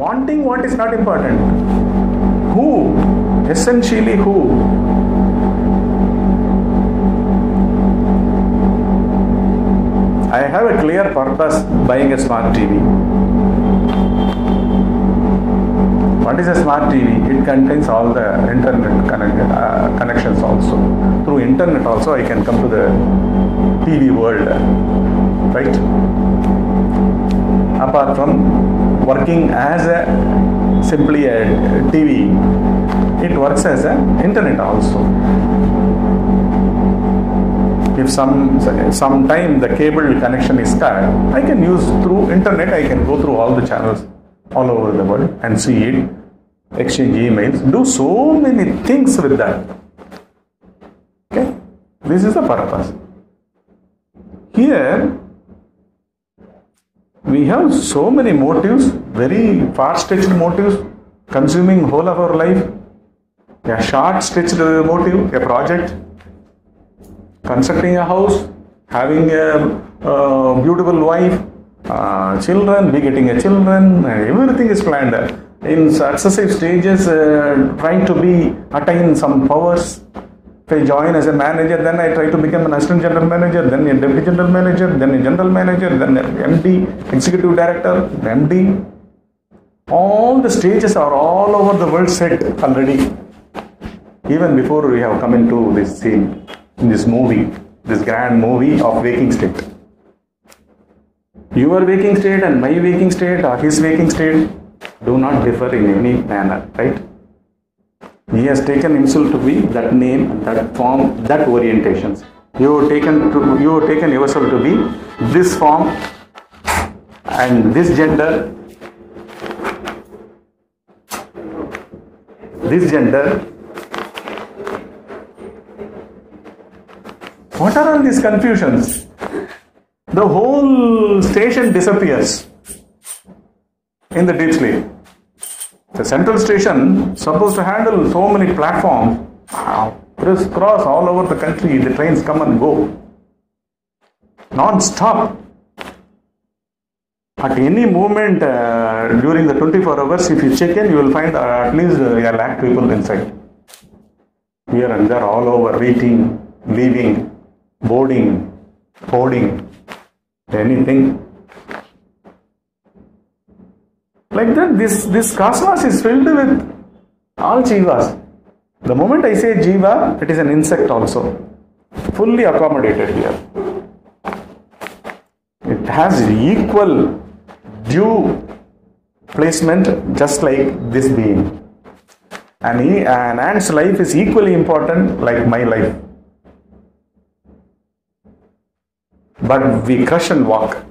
Wanting what is not important. Who? Essentially who? I have a clear purpose buying a smart TV. What is a smart TV? It contains all the internet connections also. Through internet also I can come to the TV world, right? Apart from working as simply a TV, it works as an internet also. If sometime the cable connection is cut, I can use through internet, I can go through all the channels all over the world and see it, exchange emails, do so many things with that. Okay? This is the purpose. Here, we have so many motives, very far-stretched motives, consuming whole of our life. A short-stretched motive, a project, constructing a house, having a beautiful wife, children, begetting a children, everything is planned. In successive stages, trying to attain some powers. If I join as a manager, then I try to become an assistant general manager, then a deputy general manager, then a general manager, then an MD, executive director, MD. All the stages are all over the world set already. Even before we have come into this scene, in this movie, this grand movie of waking state. Your waking state and my waking state or his waking state do not differ in any manner, right? He has taken himself to be that name, that form, that orientations. You have taken yourself to be this form and this gender, this gender. What are all these confusions? The whole station disappears in the deep sleep. The central station supposed to handle so many platforms, crisscross all over the country, the trains come and go, non-stop. At any moment during the 24 hours, if you check in, you will find at least a lakh people inside. Here and there, all over, eating, leaving, boarding, hoarding, anything. Like that, this cosmos is filled with all jivas. The moment I say jiva, it is an insect also, fully accommodated here. It has equal due placement just like this being. And an ant's life is equally important like my life. But we crush and walk.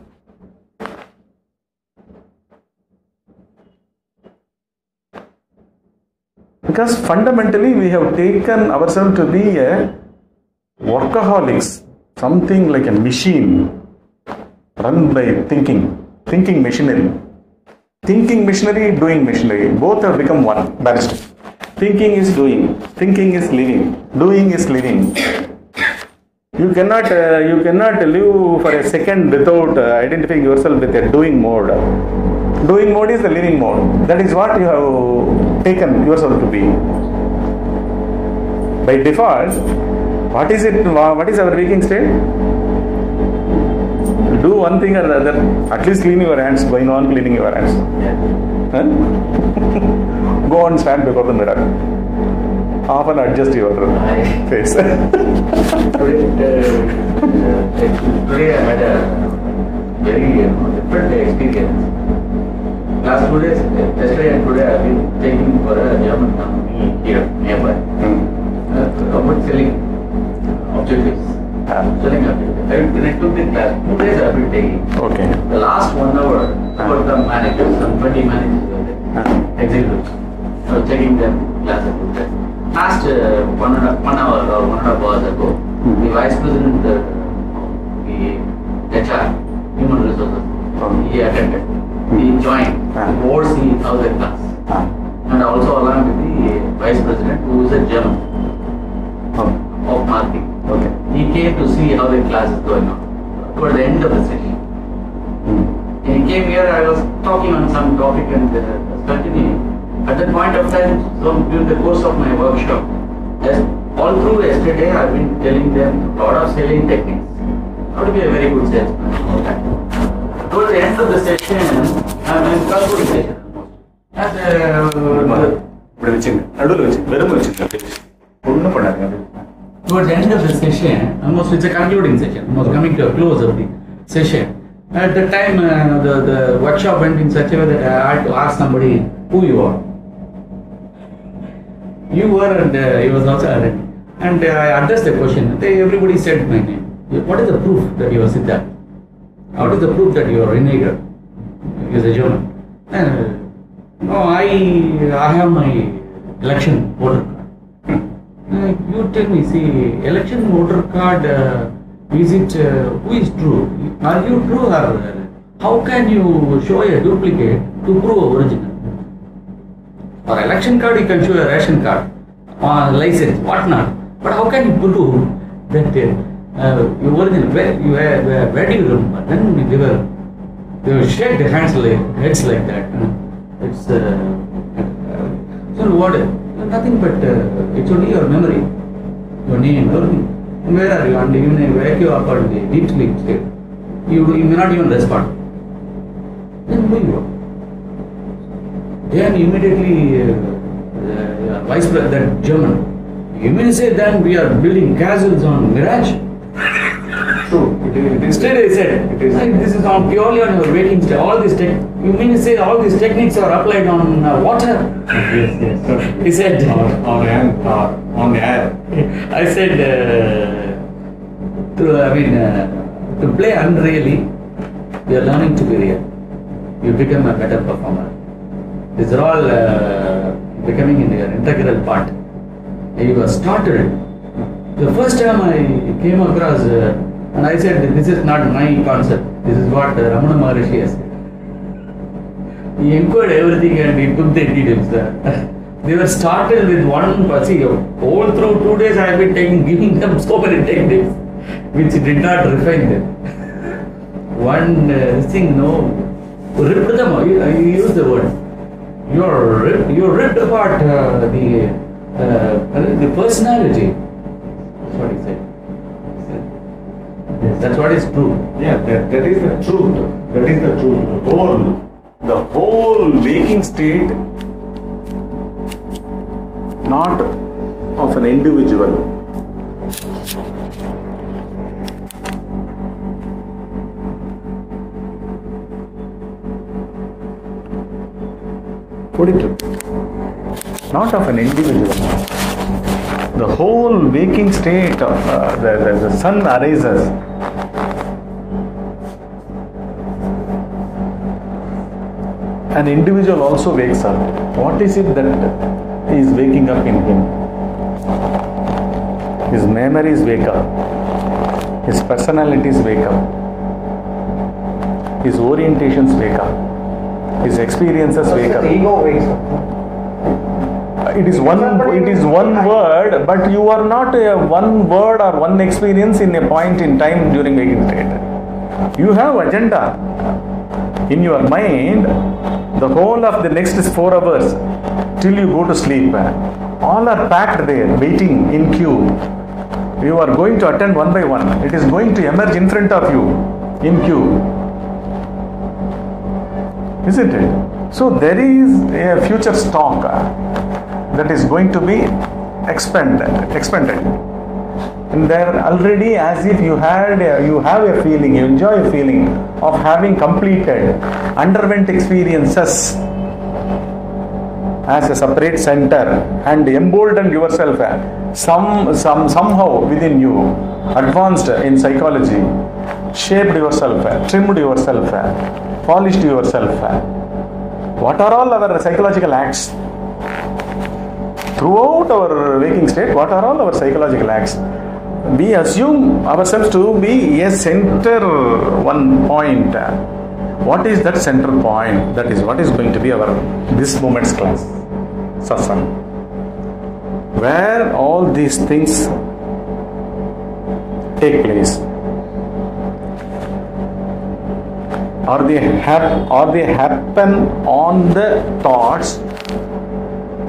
Because fundamentally we have taken ourselves to be a workaholics, something like a machine run by thinking machinery. Thinking machinery, doing machinery, both have become one, barrister. Thinking is doing, thinking is living, doing is living. You cannot live for a second without identifying yourself with a doing mode. Doing mode is the living mode. That is what you have taken yourself to be. By default, what is it? What is our waking state? Do one thing or the other. At least clean your hands. Going on cleaning your hands. Huh? Go and stand before the mirror. Often adjust your face. Today I had a very different experience. Last 2 days, yesterday and today I have been taking for a German company here nearby. About selling objectives. Selling objectives. When I took the class, 2 days I have been taking. Okay. The last 1 hour for the managers, some 20 managers were there, executives. I was taking them classes. Last 1 hour or 1.5 hours ago, the vice president, the HR, human resources, he attended. He joined to oversee how the class. And also along with the vice president, who is a German of marketing. Okay. He came to see how the class is going on toward the end of the session. He came here, I was talking on some topic and continuing. At that point of time, so during the course of my workshop, all through yesterday, I've been telling them a lot of selling techniques. How to be a very good salesman. Towards the end of the session, I'm concluding session. Towards the end of the session, almost it's a concluding session, almost coming to a close of the session. At the time, the workshop went in such a way that I had to ask somebody who you are. You were, and he was also already. And I addressed the question. Everybody said my name. What is the proof that you are Siddharth? What is the proof that you are Renager? He is a German. No, I have my election voter card. You tell me, see, election voter card, is it, who is true? Are you true, or how can you show a duplicate to prove original? For election card, you can show a ration card, or license, what not. But how can you prove that your original? Where do you remember? Then they will shake their heads like that. It's so what? Nothing but it's only your memory, your name, everything. And where are you? And even if I wake you up on the deep sleep state, you may not even respond. Then who you are? Then immediately vice president German. You may say then we are building castles on mirage. True. Instead I said this is on purely on your waking state. All these you mean to say all these techniques are applied on water? Yes. He said on air. I said to play unreally, you are learning to be real. You become a better performer. These are all becoming in your integral part. You were startled. The first time I came across, and I said, this is not my concept. This is what Ramana Maharishi has said. He encoded everything and he took the details. They were started with one, see, all through 2 days I have been giving them so many techniques, which did not refine them. One thing, ripped them, I use the word. You ripped apart the personality. That's what he said. That's what is true. Yeah, that is the truth. That is the truth. The whole waking state, not of an individual. Put it. Not of an individual. The whole waking state, the sun arises. An individual also wakes up. What is it that is waking up in him? His memories wake up. His personalities wake up. His orientations wake up. His experiences wake up. The ego wakes up. It is one word, but you are not a one word or one experience in a point in time during waking state. You have agenda in your mind. The whole of the next 4 hours till you go to sleep, all are packed there, waiting in queue. You are going to attend one by one. It is going to emerge in front of you in queue. Isn't it? So there is a future stock that is going to be expended. And there already, as if you have a feeling, you enjoy a feeling of having completed, underwent experiences as a separate center and emboldened yourself somehow within you, advanced in psychology, shaped yourself, trimmed yourself, polished yourself. What are all our psychological acts? Throughout our waking state, what are all our psychological acts? We assume ourselves to be a center one point. What is that center point? That is what is going to be our this moment's class, satsang, where all these things take place. or they happen on the thoughts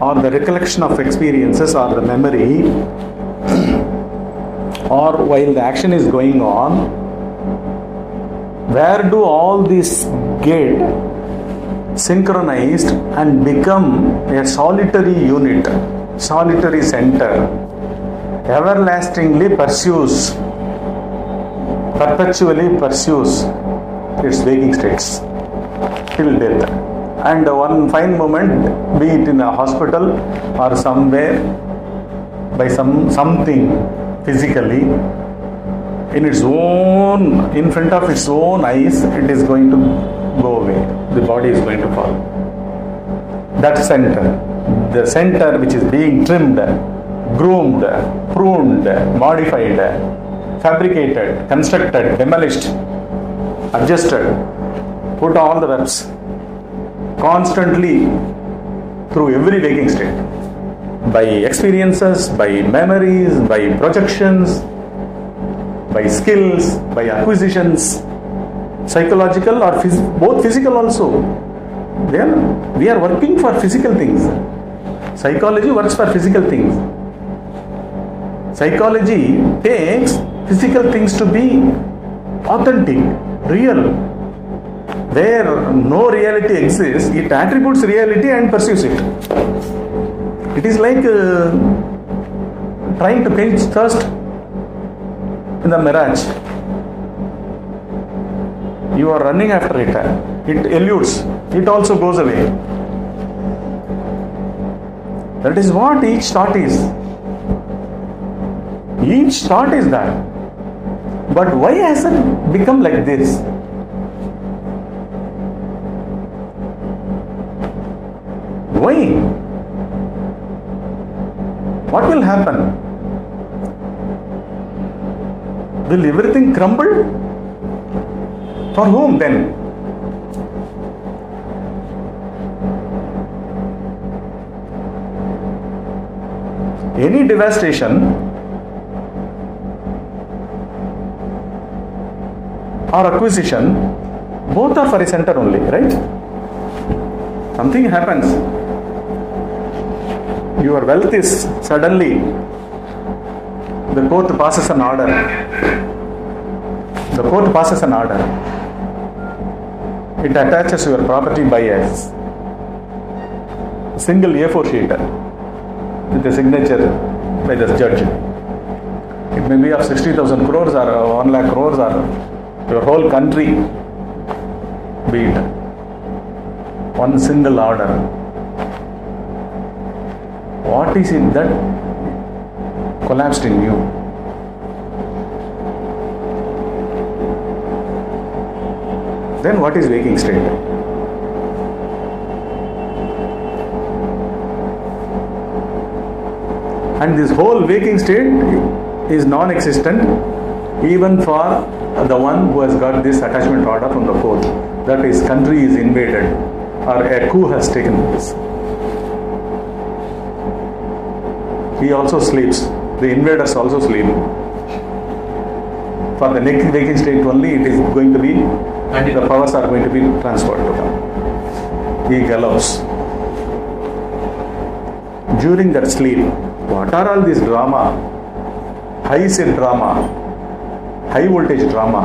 or the recollection of experiences or the memory, or while the action is going on, where do all these get synchronized and become a solitary unit, solitary center, everlastingly perpetually pursues its waking states till death. And one fine moment, be it in a hospital or somewhere, by something physically, in front of its own eyes, it is going to go away. The body is going to fall. That center, the center which is being trimmed, groomed, pruned, modified, fabricated, constructed, demolished, adjusted, put all the verbs constantly through every waking state, by experiences, by memories, by projections, by skills, by acquisitions, psychological or both physical also. We are working for physical things. Psychology works for physical things. Psychology takes physical things to be authentic, real. Where no reality exists, it attributes reality and pursues it. It is like trying to quench thirst in the mirage. You are running after it. It eludes. It also goes away. That is what each thought is. Each thought is that. But why has it become like this? Why? What will happen? Will everything crumble? For whom then? Any devastation or acquisition, both are for a center only, right? Something happens. Your wealth is suddenly, the court passes an order. The court passes an order. It attaches your property by a single A4 sheet with a signature by the judge. It may be of 60,000 crores or 1 lakh crores or your whole country, be it one single order. What is it that collapsed in you? Then what is waking state? And this whole waking state is non-existent even for the one who has got this attachment order from the court, that his country is invaded or a coup has taken place. He also sleeps. The invaders also sleep. For the next waking state only, it is going to be, and the powers are going to be transferred to him. He gallops. During that sleep, what are all this drama? High set drama, high voltage drama.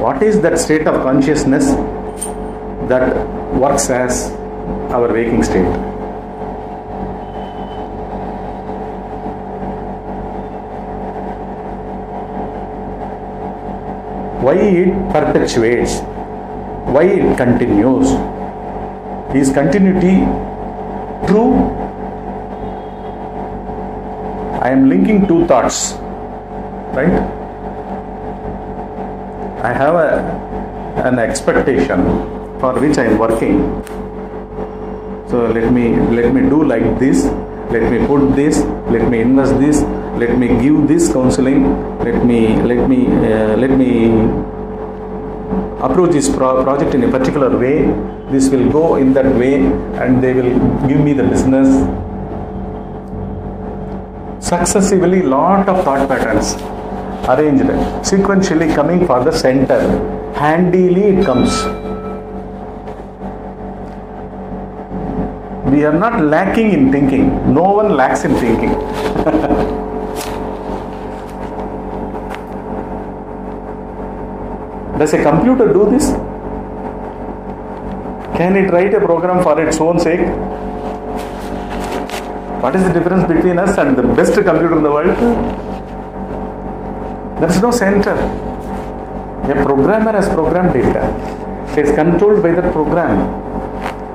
What is that state of consciousness that works as our waking state? Why it perpetuates? Why it continues? Is continuity true? I am linking two thoughts, right? I have an expectation for which I am working. So let me do like this. Let me put this. Let me invest this. Let me give this counseling. Let me approach this project in a particular way. This will go in that way, and they will give me the business. Successively, lot of thought patterns, arranged, sequentially coming for the center. Handily it comes. We are not lacking in thinking. No one lacks in thinking. Does a computer do this? Can it write a program for its own sake? What is the difference between us and the best computer in the world? There is no center. A programmer has programmed it. It is controlled by that program.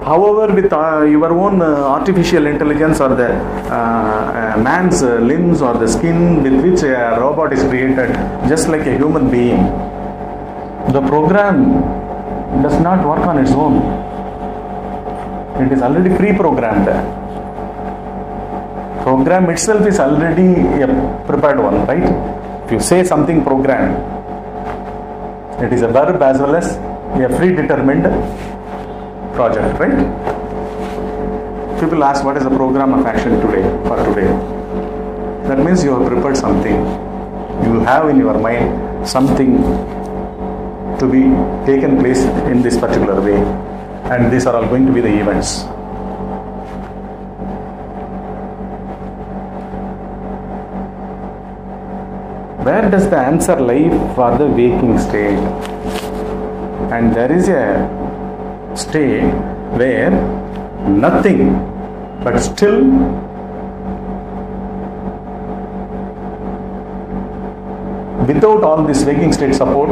However, with your own artificial intelligence or the man's limbs or the skin with which a robot is created, just like a human being, the program does not work on its own. It is already pre-programmed. Program itself is already a prepared one, right? If you say something programmed, it is a verb as well as a predetermined project, right? People ask, what is the program of action today, for today? That means you have prepared something. You have in your mind something to be taken place in this particular way, and these are all going to be the events. Where does the answer lie for the waking state? And there is a state where nothing, but still without all this waking state support,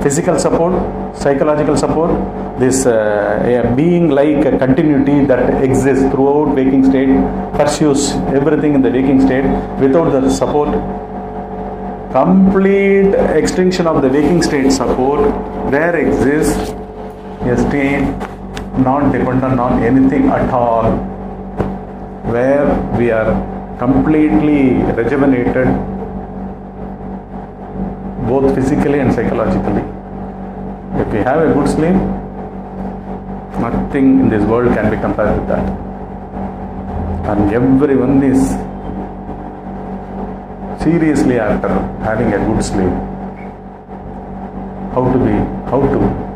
physical support, psychological support, this being like a continuity that exists throughout waking state, pursues everything in the waking state. Without the support, complete extinction of the waking state support, there exists a state not dependent on anything at all, where we are completely rejuvenated both physically and psychologically. If we have a good sleep, nothing in this world can be compared with that. And everyone is seriously after having a good sleep. How to.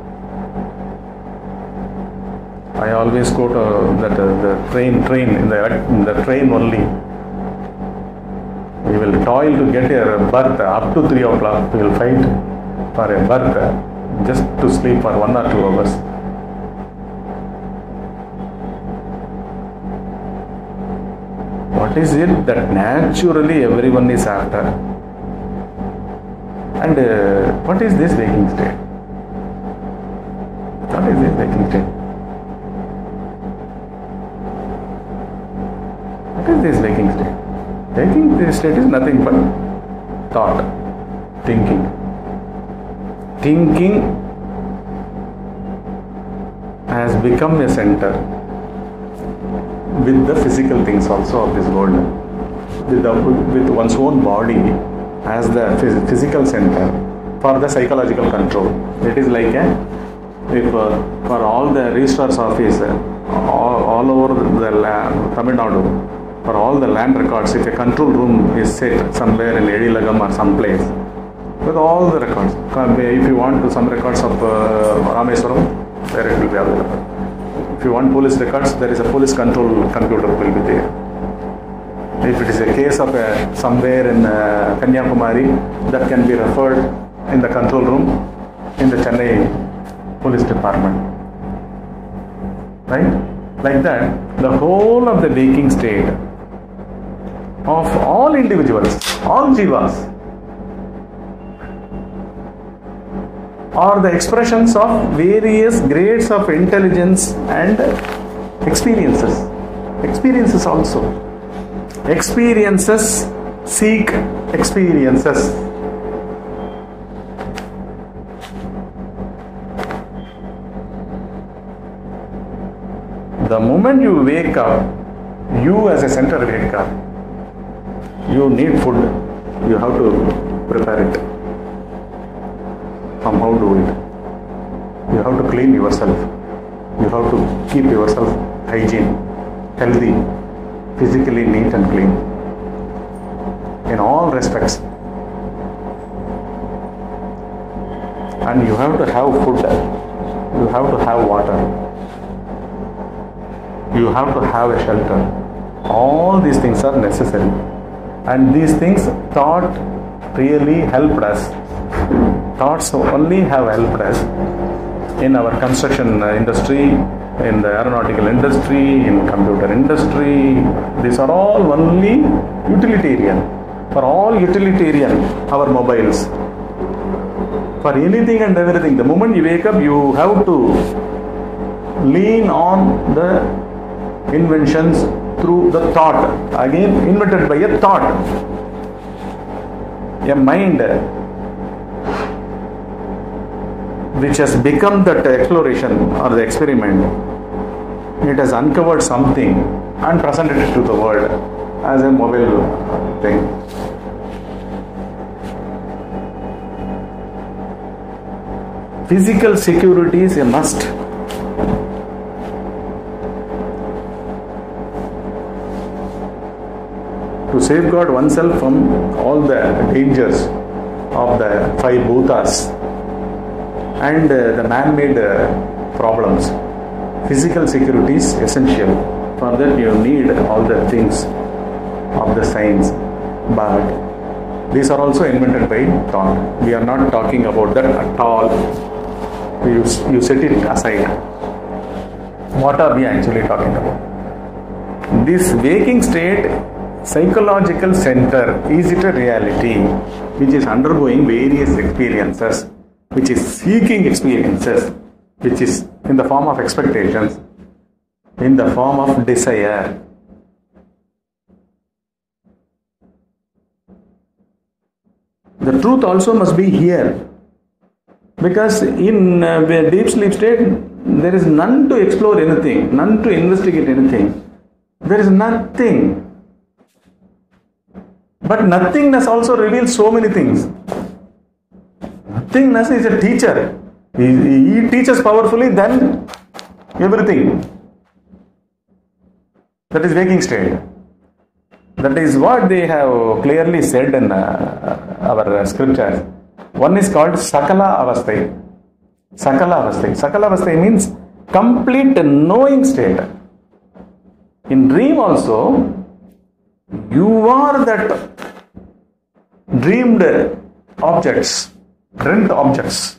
I always quote that the train in the train only. We will toil to get a berth up to 3 o'clock. We will fight for a berth just to sleep for 1 or 2 hours. What is it that naturally everyone is after? And what is this waking state? What is this waking state? What is this waking state? Waking state is nothing but thought, thinking. Thinking has become a center with the physical things also of this world, with one's own body as the physical center for the psychological control. It is like if for all the registrar's office all over the land, Tamil Nadu, for all the land records, if a control room is set somewhere in Edilagam or some place, with all the records, if you want to some records of Rameswaram, there it will be available. If you want police records, there is a police control computer will be there. If it is a case of somewhere in Kanyakumari, that can be referred in the control room in the Chennai Police Department. Right? Like that, the whole of the waking state of all individuals, all jivas, are the expressions of various grades of intelligence and experiences. Experiences also. Experiences seek experiences. The moment you wake up, you as a center wake up, you need food. You have to prepare it. Somehow do it. You have to clean yourself. You have to keep yourself hygiene, healthy, physically neat and clean. In all respects. and you have to have food, you have to have water, you have to have a shelter. All these things are necessary, and these things thought really helped us. Thoughts only have helped us in our construction industry, in the aeronautical industry, in computer industry. These are all only utilitarian. For all utilitarian, our mobiles. For anything and everything, the moment you wake up, you have to lean on the inventions through the thought. Again, invented by a thought. A mind which has become that exploration or the experiment. It has uncovered something and presented it to the world as a mobile thing. Physical security is a must. To safeguard oneself from all the dangers of the five bhutas and the man-made problems. Physical security is essential. For that you need all the things of the science. But these are also invented by thought. We are not talking about that at all. You set it aside. What are we actually talking about? This waking state, psychological center, is it a reality which is undergoing various experiences, which is seeking experiences, which is in the form of expectations, in the form of desire. The truth also must be here, because in deep sleep state there is none to explore anything, none to investigate anything. There is nothing. But nothingness also reveals so many things. Nothingness is a teacher. He teaches powerfully, then everything. That is waking state. That is what they have clearly said in our scriptures. One is called Sakala Avasthai. Sakala Avasthai. Sakala Avasthai means complete knowing state. In dream also, you are that dreamed objects, dreamt objects.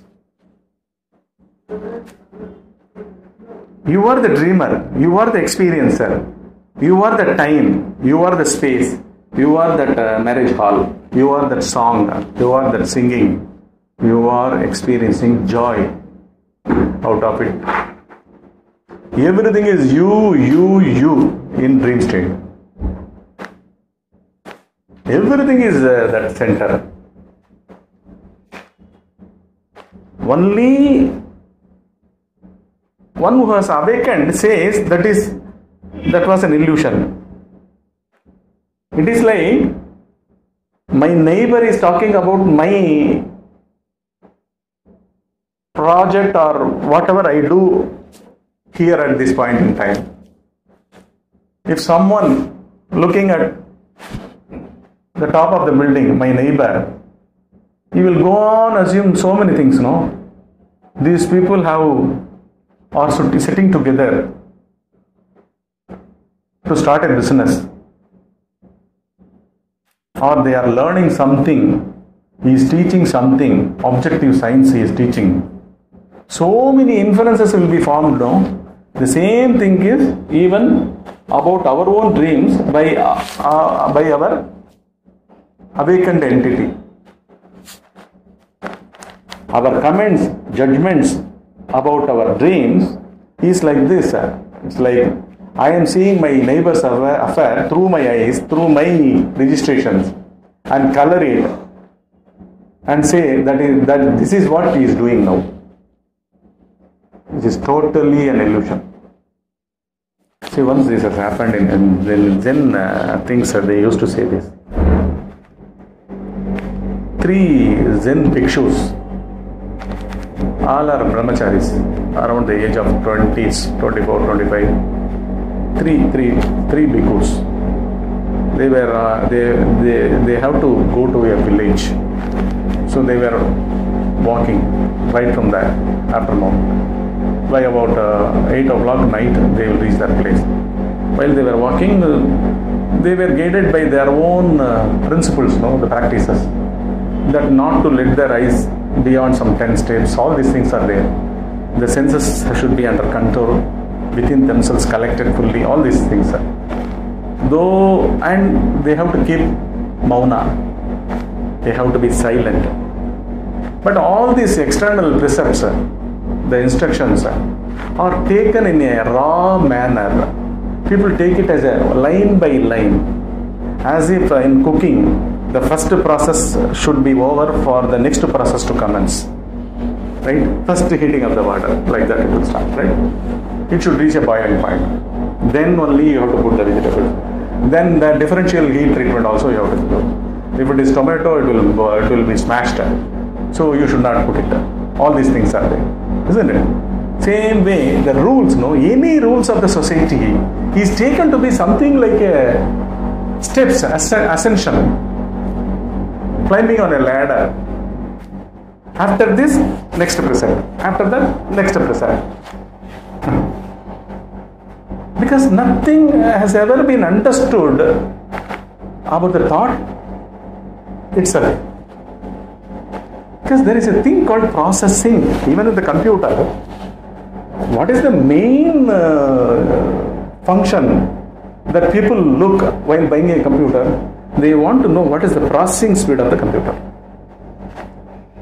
You are the dreamer, you are the experiencer, you are the time, you are the space, you are that marriage hall, you are that song, you are that singing, you are experiencing joy out of it. Everything is you in dream state. Everything is that center. Only one who has awakened says that was an illusion. It is like my neighbor is talking about my project or whatever I do here at this point in time. If someone looking at the top of the building, my neighbor, he will go on assume so many things, no? These people are sitting together to start a business, or they are learning something, he is teaching something, objective science he is teaching. So many inferences will be formed, no? The same thing is even about our own dreams by our awakened entity. Our comments, judgments about our dreams is like this. It's like I am seeing my neighbor's affair through my eyes, through my registrations, and color it and say that this is what he is doing now. It is totally an illusion. See, once this has happened in Zen things, they used to say this. 3 Zen bhikshus, all are brahmacharis, around the age of 20s, 24, 25. Three bhikkhus. They have to go to a village. So they were walking right from there afternoon. By about 8 o'clock night, they will reach that place. While they were walking, they were guided by their own principles, the practices. That not to let their eyes beyond some 10 steps, all these things are there. The senses should be under control, within themselves collected fully, all these things. And they have to keep mauna, they have to be silent. But all these external precepts, the instructions, are taken in a raw manner. People take it as a line by line, as if in cooking, the first process should be over for the next process to commence. Right? First heating of the water, like that it will start, right? It should reach a boiling point. Then only you have to put the vegetables. Then the differential heat treatment also you have to do. If it is tomato, it will be smashed. So you should not put it. All these things are there, isn't it? Same way, the rules, any rules of the society is taken to be something like a steps, ascension, climbing on a ladder. After this, next precept. After that, next precept. Because nothing has ever been understood about the thought itself. Because there is a thing called processing, even in the computer. What is the main function that people look while buying a computer? They want to know what is the processing speed of the computer.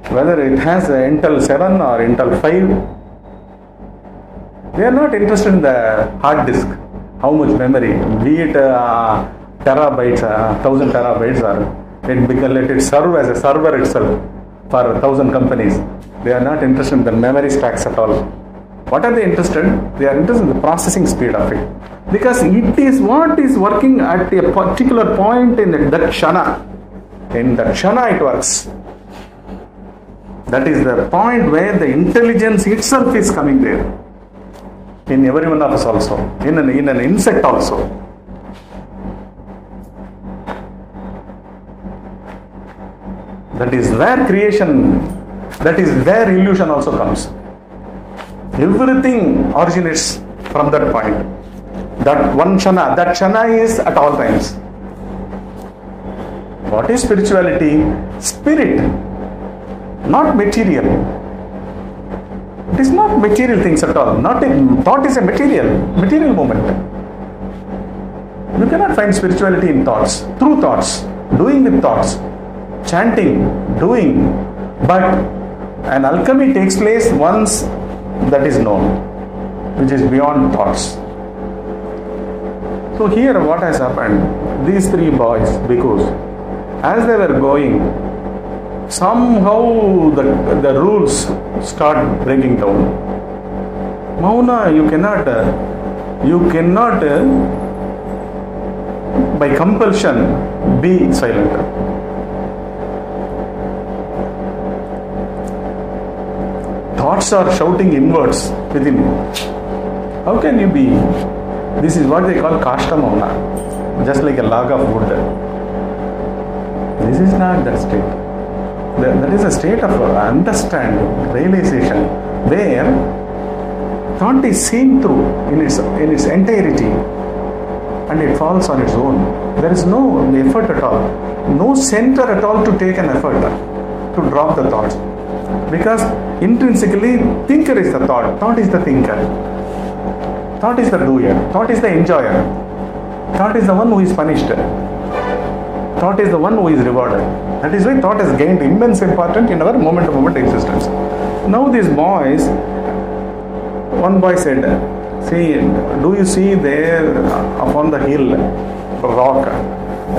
Whether it has Intel 7 or Intel 5. They are not interested in the hard disk, how much memory, be it terabytes, 1000 terabytes, or let it serve as a server itself for 1000 companies. They are not interested in the memory stacks at all. What are they interested? They are interested in the processing speed of it. Because it is what is working at a particular point in that kshana. In that kshana it works. That is the point where the intelligence itself is coming there. In every one of us also. In an insect also. That is where creation, that is where illusion also comes. Everything originates from that point. That one kshana, that kshana is at all times. What is spirituality? Spirit, not material. It is not material things at all. Thought is a material moment. You cannot find spirituality in thoughts, through thoughts, doing with thoughts, chanting, doing. But an alchemy takes place once that is known, which is beyond thoughts. So here what has happened, these three boys, bhikkhus, as they were going, somehow the rules start breaking down. Mauna, you cannot by compulsion be silent. Thoughts are shouting inwards within you. How can you be? This is what they call kashta mauna, just like a log of wood. This is not that state. That is a state of understanding, realization, where thought is seen through in its entirety, and it falls on its own. There is no effort at all, no center at all to take an effort to drop the thoughts. Because intrinsically, thinker is the thought is the thinker, thought is the doer, thought is the enjoyer, thought is the one who is punished, thought is the one who is rewarded. That is why thought has gained immense importance in our moment-to-moment existence. Now these boys, one boy said, see, do you see there upon the hill, rock,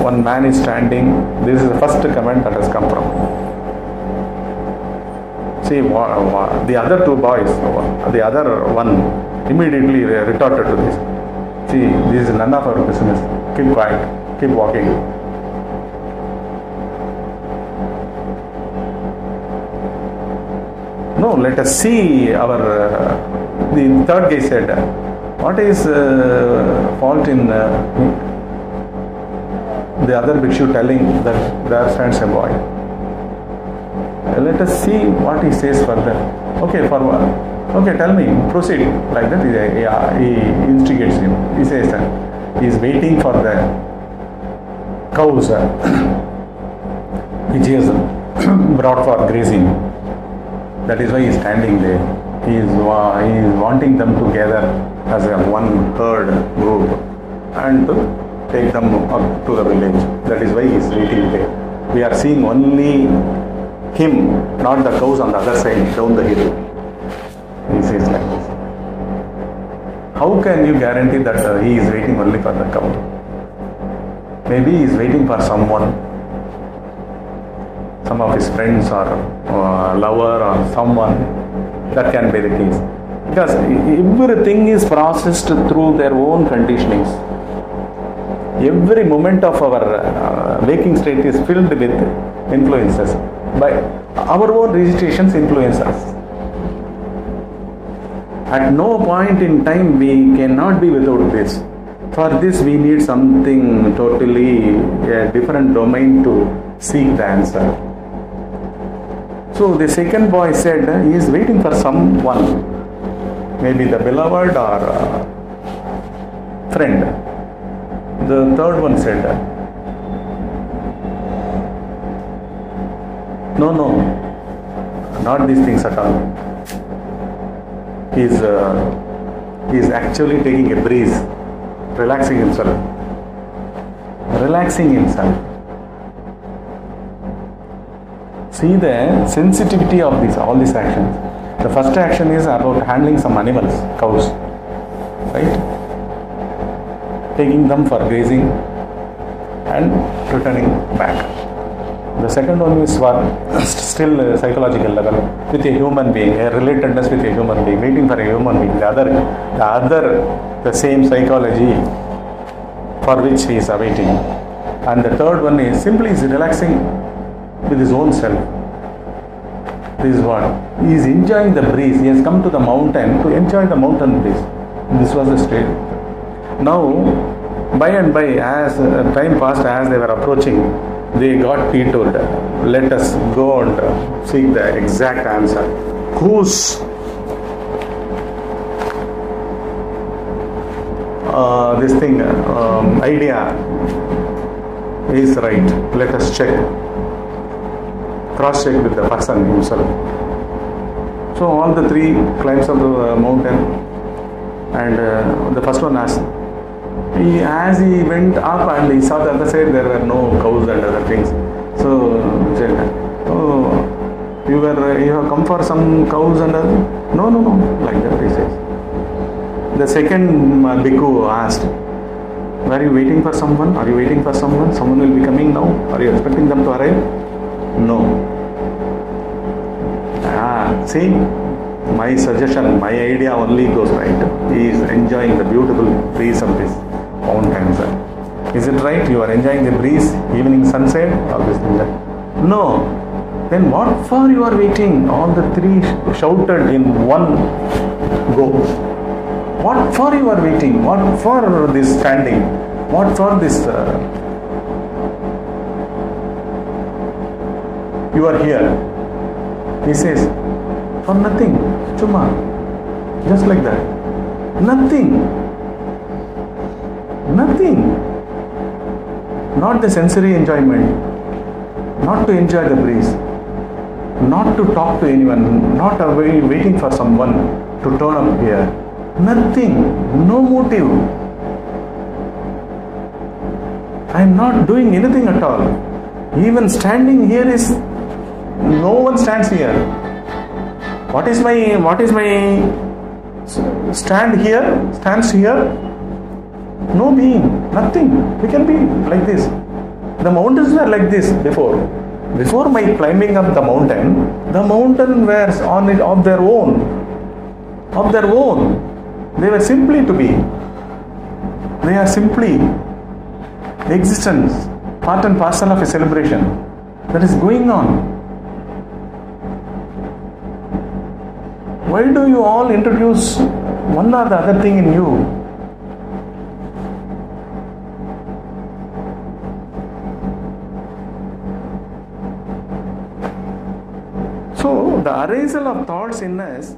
one man is standing. This is the first comment that has come from. See, the other two boys, the other one immediately retorted to this. See, this is none of our business. Keep quiet, keep walking. No, let us see our. The third guy said, what is fault in the other bhikshu telling that there stands a boy? let us see what he says further. Okay, forward. Okay, tell me, proceed. Like that, he instigates him. He says he is waiting for the cows which he has brought for grazing. That is why he is standing there. He is wanting them together as a one herd group and to take them up to the village. That is why he is waiting there. We are seeing only him, not the cows on the other side down the hill. He says like this. How can you guarantee that he is waiting only for the cow? Maybe he is waiting for someone, some of his friends or lover or someone. That can be the case. Because everything is processed through their own conditionings. Every moment of our waking state is filled with influences. By our own recitations influence us. At no point in time we cannot be without this. For this we need something totally a different domain to seek the answer. So the second boy said he is waiting for someone, maybe the beloved or friend. The third one said, no, not these things at all. He is actually taking a breeze, relaxing himself. See the sensitivity of all these actions. The first action is about handling some animals, cows, right? Taking them for grazing and returning back. The second one is still a psychological level with a human being, a relatedness with a human being, waiting for a human being. The same psychology for which he is awaiting. And the third one is simply relaxing with his own self. This is what? He is enjoying the breeze. He has come to the mountain to enjoy the mountain breeze. This was the state. Now, by and by, as time passed, as they were approaching, they got vetoed. Let us go and seek the exact answer. Whose idea is right? Let us check. Cross-check with the person himself. So all the three climbs up the mountain, and the first one asked. As he went up and he saw the other side, there were no cows and other things. So he said, "Oh, you have come for some cows and other?" No, like that he says. The second bhikkhu asked, "Were you waiting for someone? Are you waiting for someone? Someone will be coming now. Are you expecting them to arrive?" No. See, my suggestion, my idea only goes right. He is enjoying the beautiful breeze of this mountains. Is it right? You are enjoying the breeze, evening sunset, all this thing. No. Then what for you are waiting? All the three shouted in one go. What for you are waiting? What for this standing? What for this? You are here. He says, for nothing. Chuma. Just like that. Nothing. Not the sensory enjoyment. Not to enjoy the breeze. Not to talk to anyone. Not waiting for someone to turn up here. Nothing. No motive. I am not doing anything at all. Even standing here is, no one stands here. What is my stands here? No being, nothing. We can be like this. The mountains were like this before. Before my climbing up the mountain were on it of their own. They were simply to be. They are simply existence, part and parcel of a celebration that is going on. Why do you all introduce one or the other thing in you? So the arisal of thoughts in us